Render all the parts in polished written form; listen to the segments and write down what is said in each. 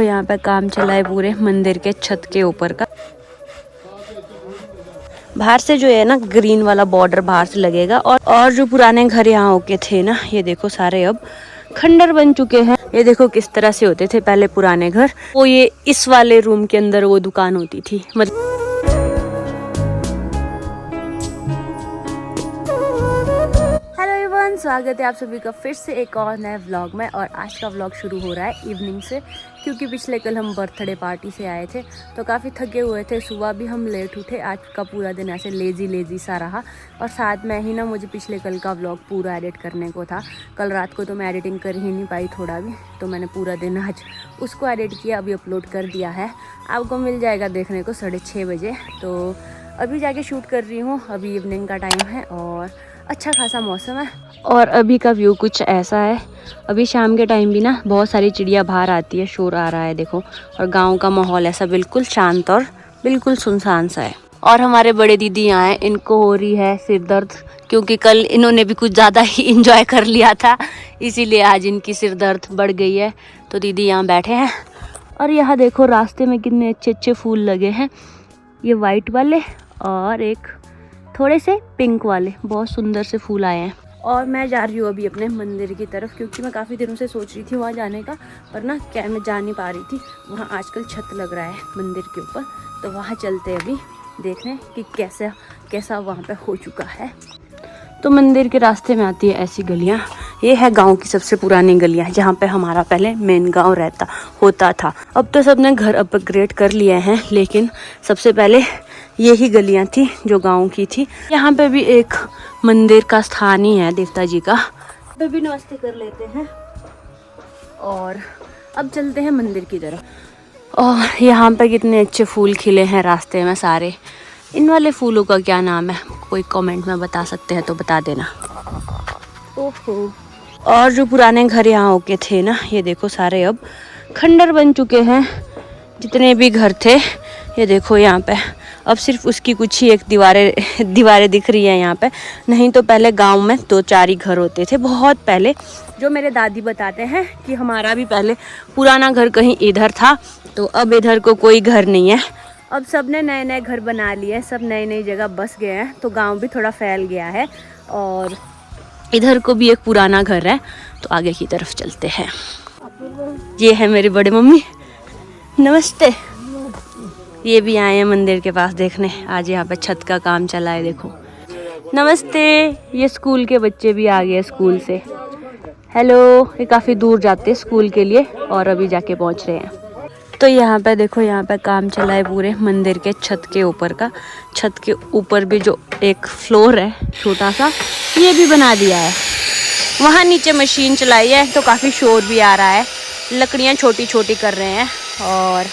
तो यहाँ पे काम चला है पूरे मंदिर के छत के ऊपर का। बाहर से जो है ना ग्रीन वाला बॉर्डर बाहर से लगेगा और जो पुराने घर यहाँ होके थे ना, ये देखो सारे अब खंडर बन चुके हैं। ये देखो किस तरह से होते थे पहले पुराने घर। वो ये इस वाले रूम के अंदर वो दुकान होती थी। मतलब स्वागत है आप सभी का फिर से एक और नए व्लॉग में। और आज का व्लॉग शुरू हो रहा है इवनिंग से, क्योंकि पिछले कल हम बर्थडे पार्टी से आए थे तो काफ़ी थके हुए थे। सुबह भी हम लेट उठे, आज का पूरा दिन ऐसे लेजी सा रहा। और साथ में ही ना मुझे पिछले कल का व्लॉग पूरा एडिट करने को था। कल रात को तो मैं एडिटिंग कर ही नहीं पाई थोड़ा भी, तो मैंने पूरा दिन आज उसको एडिट किया, अभी अपलोड कर दिया है। आपको मिल जाएगा देखने को 6:30 बजे। तो अभी जाके शूट कर रही हूँ। अभी इवनिंग का टाइम है और अच्छा खासा मौसम है। और अभी का व्यू कुछ ऐसा है। अभी शाम के टाइम भी ना बहुत सारी चिड़िया बाहर आती है, शोर आ रहा है देखो। और गांव का माहौल ऐसा बिल्कुल शांत और बिल्कुल सुनसान सा है। और हमारे बड़े दीदी यहाँ हैं, इनको हो रही है सिर दर्द, क्योंकि कल इन्होंने भी कुछ ज़्यादा ही इंजॉय कर लिया था, इसीलिए आज इनकी सिर दर्द बढ़ गई है। तो दीदी यहाँ बैठे हैं। और यहाँ देखो रास्ते में कितने अच्छे अच्छे फूल लगे हैं, ये वाइट वाले और एक थोड़े से पिंक वाले, बहुत सुंदर से फूल आए हैं। और मैं जा रही हूँ अभी अपने मंदिर की तरफ, क्योंकि मैं काफ़ी दिनों से सोच रही थी वहाँ जाने का, पर ना क्या मैं जा नहीं पा रही थी। वहाँ आजकल छत लग रहा है मंदिर के ऊपर, तो वहाँ चलते अभी देखने कि कैसा वहाँ पे हो चुका है। तो मंदिर के रास्ते में आती है ऐसी गलियाँ। ये है गांव की सबसे पुरानी गलियाँ, जहाँ पे हमारा पहले मेन गांव होता था। अब तो सबने घर अपग्रेड कर लिए हैं, लेकिन सबसे पहले यही गलियाँ थी जो गांव की थी। यहाँ पे भी एक मंदिर का स्थान ही है देवता जी का, पे भी नमस्ते कर लेते हैं। और अब चलते हैं मंदिर की तरफ। और यहाँ पे कितने अच्छे फूल खिले हैं रास्ते में सारे। इन वाले फूलों का क्या नाम है, कोई कमेंट में बता सकते हैं तो बता देना। ओहो। और जो पुराने घर यहाँ होके थे ना, ये देखो सारे अब खंडर बन चुके हैं। जितने भी घर थे ये देखो यहाँ पे अब सिर्फ उसकी कुछ ही एक दीवारें दिख रही है यहाँ पे। नहीं तो पहले गांव में 2-4 ही घर होते थे बहुत पहले। जो मेरे दादी बताते हैं कि हमारा भी पहले पुराना घर कहीं इधर था, तो अब इधर को कोई घर नहीं है। अब सब ने नए नए घर बना लिए, सब नई नई जगह बस गए हैं, तो गांव भी थोड़ा फैल गया है। और इधर को भी एक पुराना घर है, तो आगे की तरफ चलते हैं। ये है मेरी बड़े मम्मी, नमस्ते। ये भी आए हैं मंदिर के पास देखने, आज यहाँ पे छत का काम चला है देखो। नमस्ते। ये स्कूल के बच्चे भी आ गए स्कूल से। हेलो। ये काफ़ी दूर जाते हैं स्कूल के लिए और अभी जाके पहुँच रहे हैं। तो यहाँ पे देखो, यहाँ पे काम चला है पूरे मंदिर के छत के ऊपर का। छत के ऊपर भी जो एक फ्लोर है छोटा सा, ये भी बना दिया है। वहाँ नीचे मशीन चलाई है तो काफ़ी शोर भी आ रहा है, लकड़ियाँ छोटी छोटी कर रहे हैं। और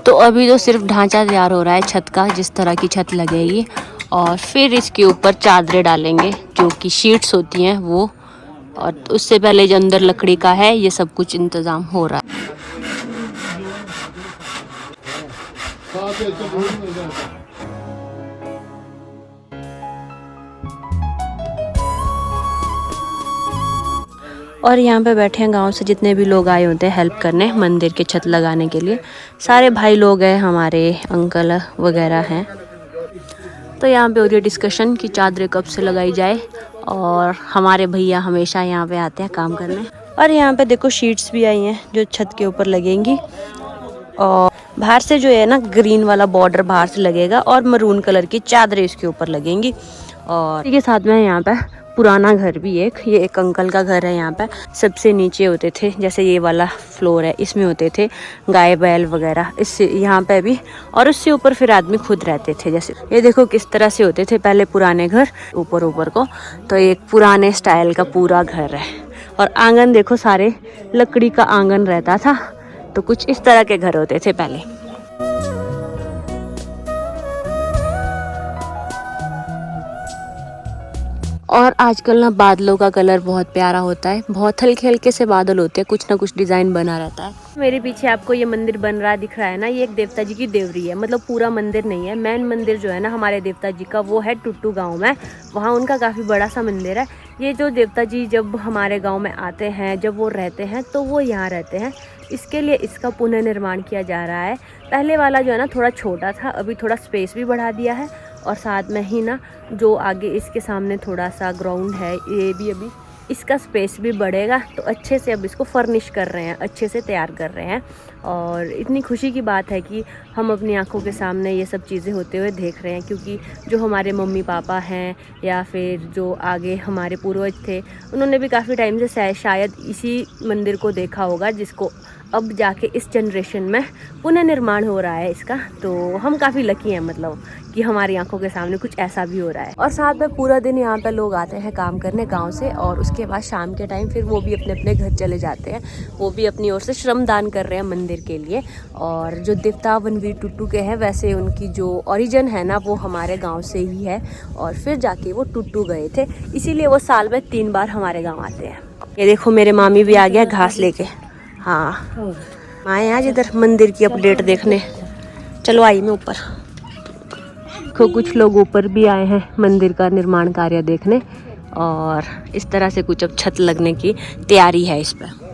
तो अभी तो सिर्फ ढांचा तैयार हो रहा है छत का, जिस तरह की छत लगेगी। और फिर इसके ऊपर चादरें डालेंगे जो कि शीट्स होती हैं वो। और उससे पहले जो अंदर लकड़ी का है, ये सब कुछ इंतज़ाम हो रहा है। और यहाँ पे बैठे हैं गांव से जितने भी लोग आए होते हैं हेल्प करने मंदिर के छत लगाने के लिए। सारे भाई लोग हैं, हमारे अंकल वगैरह हैं। तो यहाँ पे हो रही है डिस्कशन कि चादरें कब से लगाई जाए। और हमारे भैया हमेशा यहाँ पे आते हैं काम करने। और यहाँ पे देखो शीट्स भी आई हैं जो छत के ऊपर लगेंगी। और बाहर से जो है ना ग्रीन वाला बॉर्डर बाहर से लगेगा और मरून कलर की चादरें इसके ऊपर लगेंगी। और इसी के साथ में यहाँ पे पुराना घर भी ये एक अंकल का घर है। यहाँ पे सबसे नीचे होते थे, जैसे ये वाला फ्लोर है, इसमें होते थे गाय बैल वगैरह, इससे यहाँ पे भी। और उससे ऊपर फिर आदमी खुद रहते थे। जैसे ये देखो किस तरह से होते थे पहले पुराने घर ऊपर को। तो एक पुराने स्टाइल का पूरा घर है। और आंगन देखो, सारे लकड़ी का आंगन रहता था। तो कुछ इस तरह के घर होते थे पहले। और आजकल ना बादलों का कलर बहुत प्यारा होता है, बहुत हल्के हल्के से बादल होते हैं, कुछ ना कुछ डिज़ाइन बना रहता है। मेरे पीछे आपको ये मंदिर बन रहा दिख रहा है ना, ये एक देवता जी की देवरी है, मतलब पूरा मंदिर नहीं है। मेन मंदिर जो है ना हमारे देवता जी का वो है टुट्टू गांव में, वहाँ उनका काफ़ी बड़ा सा मंदिर है। ये जो देवता जी जब हमारे गाँव में आते हैं, जब वो रहते हैं तो वो यहाँ रहते हैं, इसके लिए इसका पुनर्निर्माण किया जा रहा है। पहले वाला जो है ना थोड़ा छोटा था, अभी थोड़ा स्पेस भी बढ़ा दिया है, और साथ में ही ना जो आगे इसके सामने थोड़ा सा ग्राउंड है, ये भी अभी इसका स्पेस भी बढ़ेगा, तो अच्छे से अब इसको फर्निश कर रहे हैं, अच्छे से तैयार कर रहे हैं। और इतनी खुशी की बात है कि हम अपनी आंखों के सामने ये सब चीज़ें होते हुए देख रहे हैं, क्योंकि जो हमारे मम्मी पापा हैं या फिर जो आगे हमारे पूर्वज थे, उन्होंने भी काफ़ी टाइम से शायद इसी मंदिर को देखा होगा, जिसको अब जाके इस जनरेशन में पुनर्निर्माण हो रहा है इसका। तो हम काफ़ी लकी हैं, मतलब कि हमारी आंखों के सामने कुछ ऐसा भी हो रहा है। और साथ में पूरा दिन यहाँ पे लोग आते हैं काम करने गांव से, और उसके बाद शाम के टाइम फिर वो भी अपने अपने घर चले जाते हैं। वो भी अपनी ओर से श्रमदान कर रहे हैं मंदिर के लिए। और जो देवता वनवीर टुट्टू के हैं, वैसे उनकी जो ओरिजिन है ना वो हमारे गाँव से ही है, और फिर जाके वो टुट्टू गए थे, इसीलिए वो साल में 3 बार हमारे गाँव आते हैं। ये देखो मेरे मामी भी आ गया घास लेके। हाँ, आए आज इधर मंदिर की अपडेट देखने। चलो आई मैं ऊपर। देखो कुछ लोग ऊपर भी आए हैं मंदिर का निर्माण कार्य देखने, और इस तरह से कुछ अब छत लगने की तैयारी है इस पर।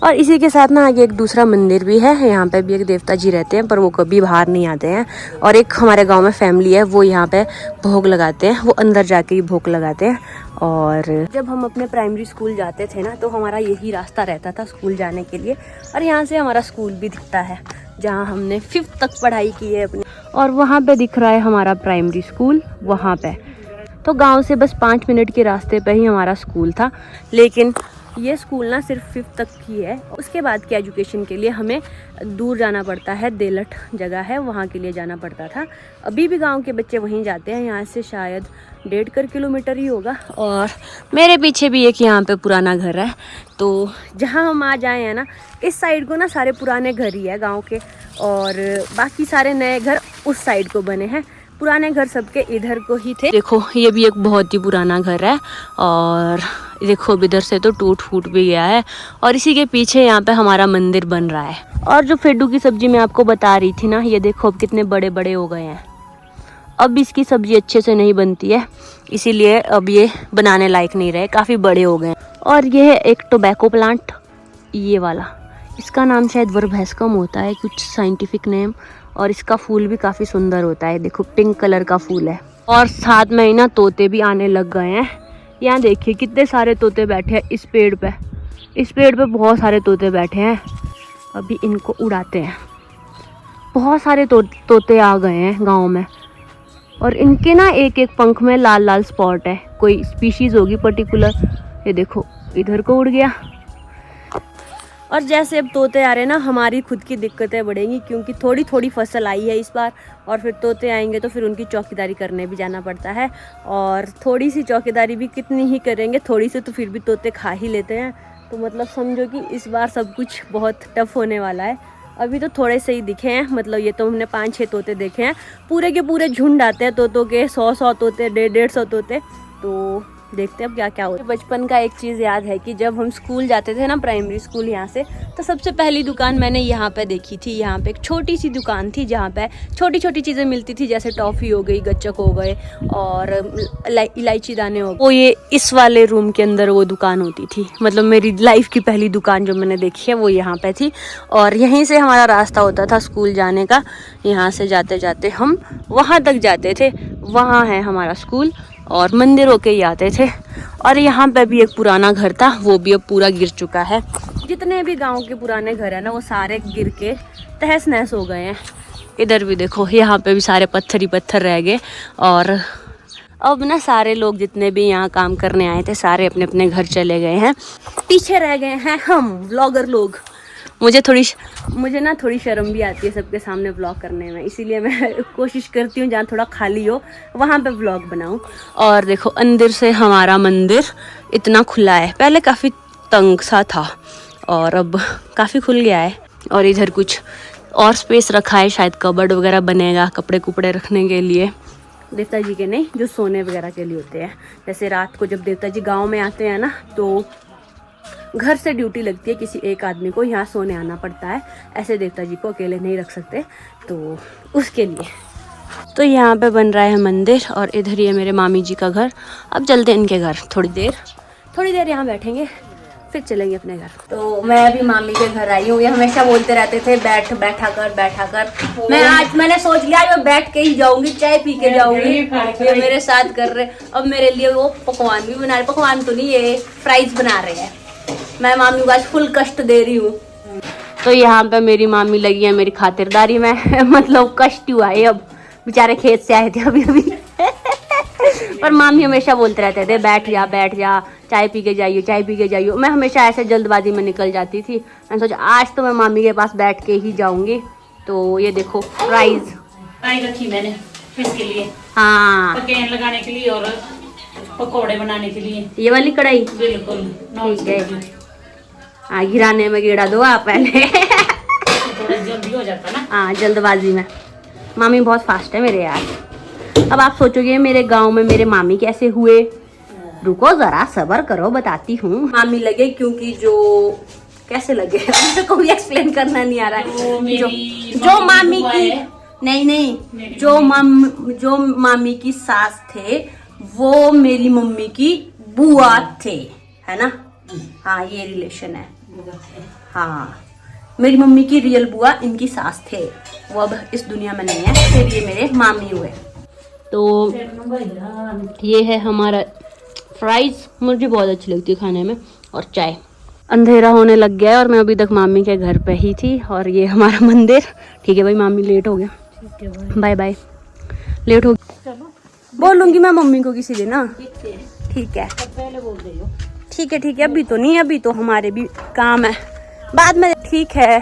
और इसी के साथ ना आगे एक दूसरा मंदिर भी है, यहाँ पे भी एक देवता जी रहते हैं, पर वो कभी बाहर नहीं आते हैं। और एक हमारे गांव में फैमिली है, वो यहाँ पे भोग लगाते हैं, वो अंदर जाके ही भोग लगाते हैं। और जब हम अपने प्राइमरी स्कूल जाते थे ना, तो हमारा यही रास्ता रहता था स्कूल जाने के लिए, और यहाँ से हमारा स्कूल भी दिखता है, जहाँ हमने 5th तक पढ़ाई की है अपनी। और वहाँ पे दिख रहा है हमारा प्राइमरी स्कूल, वहाँ पे तो गांव से बस 5 मिनट के रास्ते पे ही हमारा स्कूल था। लेकिन ये स्कूल ना सिर्फ 5th तक ही है, उसके बाद की एजुकेशन के लिए हमें दूर जाना पड़ता है, देलट जगह है वहाँ के लिए जाना पड़ता था। अभी भी गांव के बच्चे वहीं जाते हैं, यहाँ से शायद 1.5 किलोमीटर ही होगा। और मेरे पीछे भी एक यहाँ पे पुराना घर है, तो जहाँ हम आ जाए हैं ना, इस साइड को ना सारे पुराने घर ही है गाँव के, और बाकी सारे नए घर उस साइड को बने हैं। पुराने घर सबके इधर को ही थे। देखो ये भी एक बहुत ही पुराना घर है, और देखो इधर से तो टूट फूट भी गया है, और इसी के पीछे यहाँ पे हमारा मंदिर बन रहा है। और जो फेडू की सब्जी मैं आपको बता रही थी ना, ये देखो अब कितने बड़े बड़े हो गए हैं। अब इसकी सब्जी अच्छे से नहीं बनती है, इसीलिए अब ये बनाने लायक नहीं रहे, काफ़ी बड़े हो गए। और ये है एक टोबैको प्लांट, ये वाला, इसका नाम शायद वर्भैस्कम होता है, कुछ साइंटिफिक नेम। और इसका फूल भी काफ़ी सुंदर होता है, देखो पिंक कलर का फूल है। और साथ में ही ना तोते भी आने लग गए हैं। यहाँ देखिए कितने सारे तोते बैठे हैं इस पेड़ पे, इस पेड़ पे बहुत सारे तोते बैठे हैं, अभी इनको उड़ाते हैं। बहुत सारे तोते आ गए हैं गांव में, और इनके ना एक एक पंख में लाल लाल स्पॉट है, कोई स्पीशीज़ होगी पर्टिकुलर। ये देखो इधर को उड़ गया। और जैसे अब तोते आ रहे हैं ना, हमारी खुद की दिक्कतें बढ़ेंगी, क्योंकि थोड़ी थोड़ी फसल आई है इस बार, और फिर तोते आएंगे तो फिर उनकी चौकीदारी करने भी जाना पड़ता है। और थोड़ी सी चौकीदारी भी कितनी ही करेंगे, थोड़ी सी तो फिर भी तोते खा ही लेते हैं। तो मतलब समझो कि इस बार सब कुछ बहुत टफ होने वाला है। अभी तो थोड़े से ही दिखे हैं, मतलब ये तो हमने 5-6 तोते देखे हैं, पूरे के पूरे झुंड आते हैं तोतों के, 100 तोते, 150 तोते। तो देखते हैं अब क्या क्या होता है। बचपन का एक चीज़ याद है कि जब हम स्कूल जाते थे ना, प्राइमरी स्कूल यहाँ से, तो सबसे पहली दुकान मैंने यहाँ पे देखी थी। यहाँ पे एक छोटी सी दुकान थी जहाँ पे छोटी छोटी चीज़ें मिलती थी, जैसे टॉफ़ी हो गई, गच्चक हो गए, और इलायची दाने हो गए। वो ये इस वाले रूम के अंदर वो दुकान होती थी, मतलब मेरी लाइफ की पहली दुकान जो मैंने देखी है वो यहाँ पे थी। और यहीं से हमारा रास्ता होता था स्कूल जाने का। यहाँ से जाते जाते हम वहाँ तक जाते थे, वहाँ है हमारा स्कूल, और मंदिर होके ही आते थे। और यहाँ पे भी एक पुराना घर था, वो भी अब पूरा गिर चुका है। जितने भी गांव के पुराने घर है ना, वो सारे गिर के तहस नहस हो गए हैं। इधर भी देखो, यहाँ पे भी सारे पत्थर ही पत्थर रह गए। और अब ना सारे लोग जितने भी यहाँ काम करने आए थे, सारे अपने अपने घर चले गए हैं। पीछे रह गए हैं हम व्लॉगर लोग। मुझे ना थोड़ी शर्म भी आती है सबके सामने व्लॉग करने में, इसीलिए मैं कोशिश करती हूँ जहाँ थोड़ा खाली हो वहाँ पे व्लॉग बनाऊँ। और देखो अंदर से हमारा मंदिर इतना खुला है, पहले काफ़ी तंग सा था और अब काफ़ी खुल गया है। और इधर कुछ और स्पेस रखा है, शायद कबर्ड वगैरह बनेगा कपड़े कुपड़े रखने के लिए। देवता जी के नहीं, जो सोने वगैरह के लिए होते हैं। जैसे रात को जब देवता जी गांव में आते हैं ना, तो घर से ड्यूटी लगती है किसी एक आदमी को, यहाँ सोने आना पड़ता है। ऐसे देवता जी को अकेले नहीं रख सकते, तो उसके लिए। तो यहाँ पे बन रहा है मंदिर और इधर ही है मेरे मामी जी का घर। अब चलते हैं इनके घर, थोड़ी देर यहाँ बैठेंगे, फिर चलेंगे अपने घर। तो मैं अभी मामी के घर आई हूँ। ये हमेशा बोलते रहते थे बैठा कर। मैंने सोच लिया मैं बैठ के ही जाऊंगी, चाय पी के जाऊंगी। ये मेरे साथ कर रहे। अब मेरे लिए वो पकवान भी बना रहे, पकवान तो नहीं, ये फ्राइज बना रहे हैं। मैं मामी को आज फुल कष्ट दे रही हूँ। तो यहाँ पे मेरी मामी लगी है मेरी खातिरदारी में मतलब कष्ट हुआ है, अब बेचारे खेत से आए थे अभी पर मामी हमेशा बोलते रहते थे बैठ जा, चाय पी के जाइयो। मैं हमेशा ऐसे जल्दबाजी में निकल जाती थी। मैंने सोचा आज तो मैं मामी के पास बैठ के ही जाऊंगी। तो ये देखो फ्राइज रखी मैंने इसके लिए, हाँ पकेन लगाने के लिए और पकोड़े बनाने के लिए। ये वाली कढ़ाई बिल्कुल ठीक है। हाँ, गिराने में गिरा दो आप पहले थोड़ा जल्दी हो जाता ना। हाँ, जल्दबाजी में। मामी बहुत फास्ट है मेरे यार। अब आप सोचोगे मेरे गांव में मेरे मामी कैसे हुए, रुको जरा सब्र करो, बताती हूँ। मामी लगे क्योंकि जो कैसे लगे मुझे को भी एक्सप्लेन करना नहीं आ रहा है। जो मामी की नहीं जो मामी की सास थे वो मेरी मम्मी की बुआ थे, है ना। हाँ, ये रिलेशन है। हाँ, मेरी मम्मी की रियल बुआ इनकी सास थे, वो अब इस दुनिया में नहीं है, फिर ये मेरे मामी हुए। तो ये है हमारा फ्राइज, मुझे बहुत अच्छी लगती है खाने में, और चाय। अंधेरा होने लग गया है और मैं अभी तक मामी के घर पे ही थी। और ये हमारा मंदिर। ठीक है भाई, मामी लेट हो गया, बाय बाय, लेट हो गया। बोलूंगी मैं मम्मी को किसी दिन ना, ठीक है पहले बोल दे। ठीक है, अभी तो नहीं, अभी तो हमारे भी काम है, बाद में। ठीक है,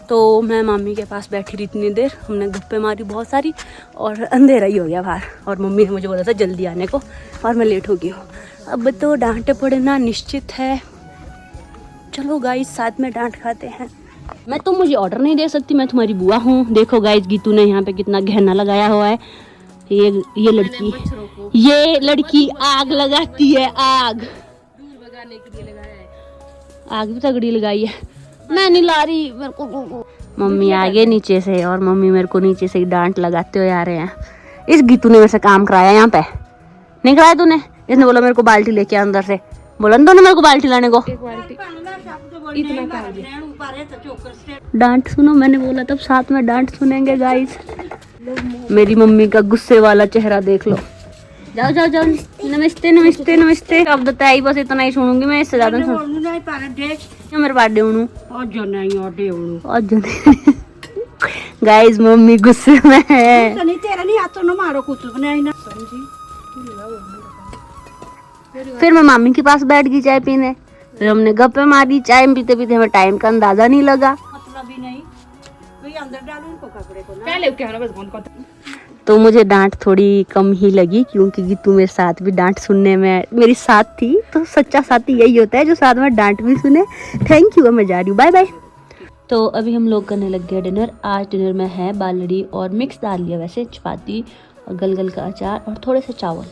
तो मैं मामी के पास बैठी रही इतनी देर, हमने गप्पे मारी बहुत सारी, और अंधेरा ही हो गया बाहर। और मम्मी ने मुझे बोला था जल्दी आने को, और मैं लेट हो गई हूँ। अब तो डांट पड़ना निश्चित है। चलो गाइस, साथ में डांट खाते हैं। मैं तो मुझे ऑर्डर नहीं दे सकती, मैं तुम्हारी बुआ हूँ। देखो गाइस, गीतू ने यहाँ पे कितना गहना लगाया हुआ है। ये लड़की आग लगाती है, आग भी तगड़ी लगाई है। मैं नहीं ला रही, मेरे को मम्मी आगे नीचे से, और मम्मी मेरे को नीचे से डांट लगाते हुए आ रहे हैं। इस गीतू ने मेरे से काम कराया यहाँ पे, नहीं कराया तूने? इसने बोला मेरे को बाल्टी लेके अंदर से, बोला ना मेरे को बाल्टी लाने को। डांट सुनो, मैंने बोला तब साथ में डांट सुनेंगे गाइस। मेरी मम्मी का गुस्से वाला चेहरा देख लो। जाओ नमस्ते। अब तो आई बस इतना ही सुनूंगी मैं, इससे ज्यादा मेरे बर्थडे गाइस, मम्मी गुस्से में है। फिर मैं मामी के पास बैठ गई चाय पीने, फिर हमने गप्पे मारी। चाय पीते पीते हमें टाइम का अंदाजा नहीं लगा। तो मुझे डांट थोड़ी कम ही लगी, क्योंकि तू मेरे साथ भी डांट सुनने में मेरी साथ थी। तो सच्चा साथी यही होता है जो साथ में डांट भी सुने। थैंक यू, मैं जा रही हूँ, बाय बाय। तो अभी हम लोग करने लग गए डिनर। आज डिनर में है बालड़ी और मिक्स दाल लिया, वैसे चपाती और गलगल का अचार और थोड़े से चावल।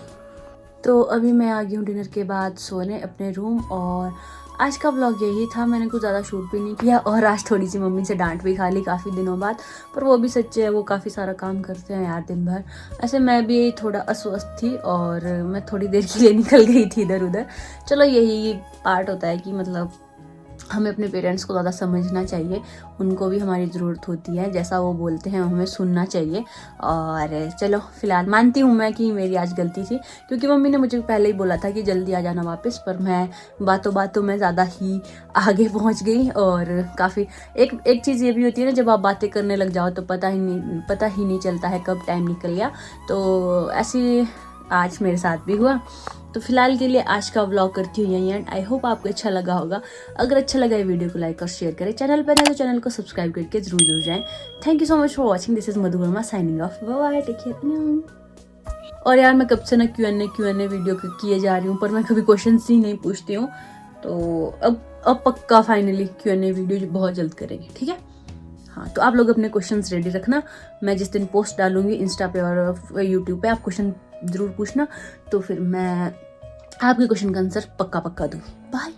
तो अभी मैं आ गई हूँ डिनर के बाद सोने अपने रूम। और आज का व्लॉग यही था, मैंने कुछ ज़्यादा शूट भी नहीं किया। और आज थोड़ी सी मम्मी से डांट भी खा ली काफ़ी दिनों बाद, पर वो भी सच्चे है, वो काफ़ी सारा काम करते हैं यार दिन भर। ऐसे मैं भी थोड़ा अस्वस्थ थी और मैं थोड़ी देर के लिए निकल गई थी इधर उधर। चलो, यही पार्ट होता है कि मतलब हमें अपने पेरेंट्स को ज़्यादा समझना चाहिए, उनको भी हमारी ज़रूरत होती है, जैसा वो बोलते हैं हमें सुनना चाहिए। और चलो, फ़िलहाल मानती हूँ मैं कि मेरी आज गलती थी, क्योंकि मम्मी ने मुझे पहले ही बोला था कि जल्दी आ जाना वापस, पर मैं बातों में ज़्यादा ही आगे पहुँच गई। और काफ़ी एक चीज़ ये भी होती है ना, जब आप बातें करने लग जाओ तो पता ही नहीं चलता है कब टाइम निकल गया। तो ऐसे आज मेरे साथ भी हुआ। तो फिलहाल के लिए आज का व्लॉग करती हूँ यहीं एंड। आई होप आपको अच्छा लगा होगा। अगर अच्छा लगा ये वीडियो को लाइक और शेयर करें, चैनल पर है तो चैनल को सब्सक्राइब करके जरूर जाएं। Thank you so much for watching. This is Madhu Varma signing off, bye, take care. और यार, मैं कब से ना Q&A वीडियो किए जा रही हूँ, पर मैं कभी क्वेश्चन ही नहीं पूछती हूँ। तो अब पक्का फाइनली Q&A वीडियो बहुत जल्द करेंगे, ठीक है। हाँ, तो आप लोग अपने क्वेश्चंस रेडी रखना। मैं जिस दिन पोस्ट डालूंगी इंस्टा पे और यूट्यूब पे, आप क्वेश्चन ज़रूर पूछना, तो फिर मैं आपके क्वेश्चन का आंसर पक्का दूँ। बाय।